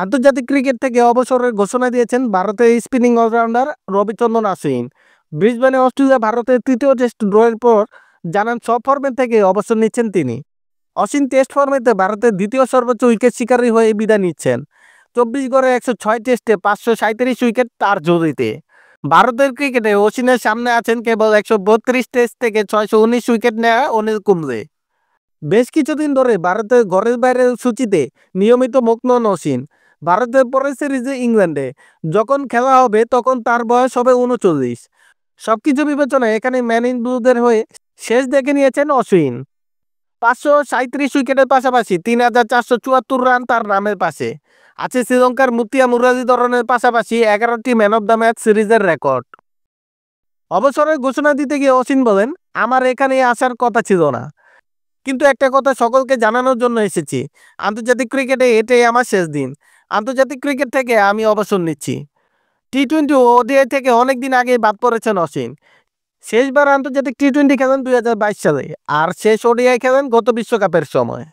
আন্তর্জাতিক ক্রিকেট থেকে অবসরের ঘোষণা দিয়েছেন ভারতের স্পিনিং অলরাউন্ডার রবিচন্দ্রন অশ্বিন। ব্রিসবেনে অস্ট্রেলিয়া ভারতের তৃতীয় টেস্ট ড্রয়ের পর জানান সব ফর্মেট থেকে অবসর নিচ্ছেন তিনি। অশ্বিন টেস্ট ফর্মেটে ভারতের দ্বিতীয় সর্বোচ্চ উইকেট শিকারী হয়ে বিদায় নিচ্ছেন। 24 গড়ে 106 টেস্টে 537 উইকেট তার ঝুলিতে। ভারতের ক্রিকেটে অশ্বিনের সামনে আছেন কেবল 132 টেস্ট থেকে 619 উইকেট নেওয়া অনিল কুম্বলে। বেশ কিছুদিন ধরে ভারতের ঘরের বাইরের সূচিতে নিয়মিত মুখ নন অশ্বিন। ভারতের পরের সিরিজে ইংল্যান্ডে যখন খেলা হবে তখন তার বয়স হবে 39। সবকিছু বিবেচনায় এখানে ম্যান ইন ব্লুদের হয়ে শেষ দেখে নিয়েছেন অশ্বিন। 537 উইকেটের পাশাপাশি 3474 রান তার নামের পাশে আছে। শ্রীলঙ্কার মুতিয়া মুরালীধরনের পাশাপাশি 11টি ম্যান অব দ্য ম্যাচ সিরিজের রেকর্ড। অবসরের ঘোষণা দিতে গিয়ে অশ্বিন বলেন, আমার এখানে আসার কথা ছিল না, কিন্তু একটা কথা সকলকে জানানোর জন্য এসেছি। আন্তর্জাতিক ক্রিকেটে এটাই আমার শেষ দিন। আন্তর্জাতিক ক্রিকেট থেকে আমি অবসর নিচ্ছি। টি-20 ও ওডিআই থেকে অনেকদিন আগে বাদ পড়েছেন অশ্বিন। শেষবার আন্তর্জাতিক টি-20 খেলেন 2022 সালে, আর শেষ ওডিআই খেলেন গত বিশ্বকাপের সময়।